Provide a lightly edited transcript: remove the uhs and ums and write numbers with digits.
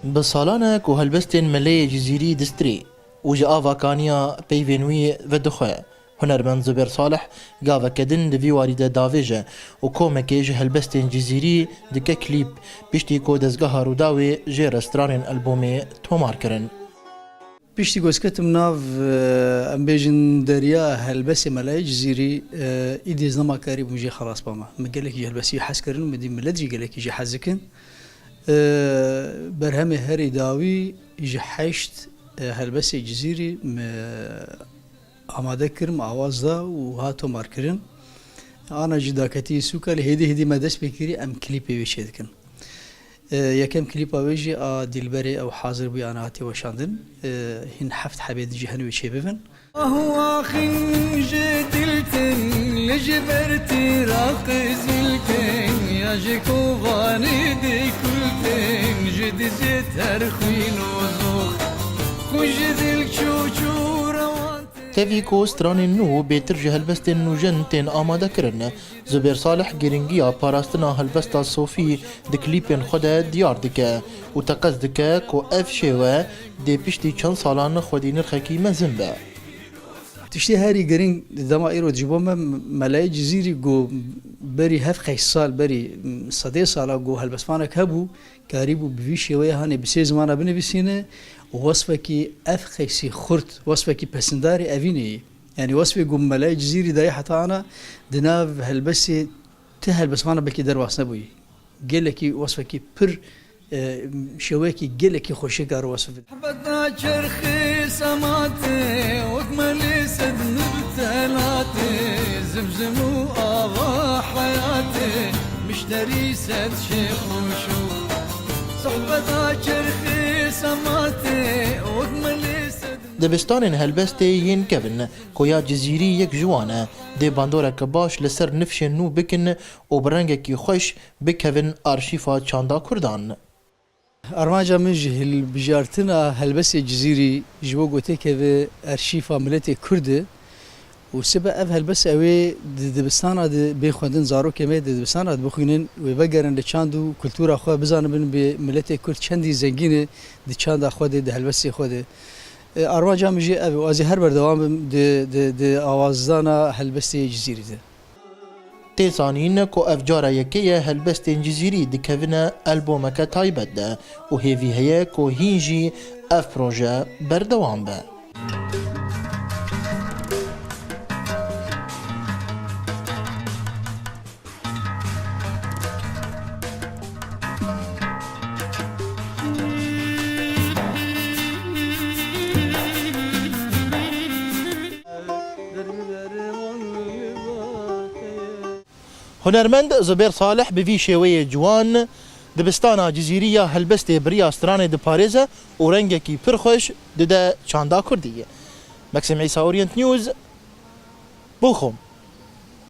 بسالانه که هلبستین ملی جزیری دستری و جا آواکانیا پیوینوی و دخواه هنرمند زبیر صالح گاوه کدن دوی وارده داویجه و کومکه جه هلبستین جزیری دکه کلیپ پشتی که دزگاه روداوی جه رستران البومی تومار کرن. پشتی گوسکتم ناو ام بیجن دریا هلبسی ملای جزیری ایدیز نما کاری بوجه خلاص باما مگله کی هلبسی حس کردن مدی ملت جی گله کی حزکن برهم هری داوی جه حشت هلبسی جزیری آماده کرم آواز دا و هاتو مار کرن آنا جداکتی سوکال هدی مدرس بکری ام کلیپی ویشید کن یکم کلیپ آویجی دلبری او حاضر بی آنا هاتی وشاندن هن حفت حبید جهنوی چه بفن هو خنج دلتن لجبرتي راقز الكن يا جيكو غاني دي كلتن جد زيت هرخوين وزوخ خجد الكشوشو روانت تفی که استران نو بیتر جه هلبستین نو جن تین آماده کرن زبیر صالح گرنگیا پاراستنا هلبستا صوفی دکلیپین خود دیار دکه و تقص دکه که اف شوه دی پشتی چند سالان خودی نرخکی مزن به تشتی هری گرین دما ایرو جبوم ملای جزیری گو بری هف خیش سال بری صده سالا گو هلبسمانک هبو کاریبو بویشی وی هانی بسی زمانه بنویسینه وصفه کی اف خیسی خورد وصفه کی پسنداری اوینه یعنی وصفه گو ملای جزیری دای حتی انا دناو هلبسی ته هلبسمانه بکی درواس نبوی گله کی وصفه کی پر شوه کی گله کی خوشی کار وصفه حبتا چرخي سماتي وكملي سد نبتلاتي زمزمو آوا حياتي مشتري سد شيخ وشو صحبتا چرخي سماتي وكملي سد دبستان هلبسته ین کبن که یا جزیری یک جوانه دی باندوره که باش لسر نفش نو بکن و برنگه کی خوش بکوین آرشیفا چاندا کردان. ارماجا من جهل بجارتنا هلبسي جزيري جوا قوتي كذا ارشيفا ملتي كرده وسبا اف هلبس اوي دبستانا بيخوندن زارو كمي دبستانا بخوينن وبقرن لچاندو كلتورا خو بزان بن بملتي كرد چندي زنگين دي چاندا خود دي هلبسي خود ارماجا مجي او ازي هر بردوام دي اوازدانا هلبسي جزيري ده تیزانین که افجاره یکیه هلبستین جزیری دکوینه البومک تایبت ده و هیوی هیه که هینجی اف پروژه بردوام به. هنرمند زبیر صالح بوی شوی جوان دبستانا جزیریه هلبسته بریا استران د پاریزه و رنگه کی پرخوش ده چاندا کردیه. مکسیم عیسی اورینت نیوز بوخم.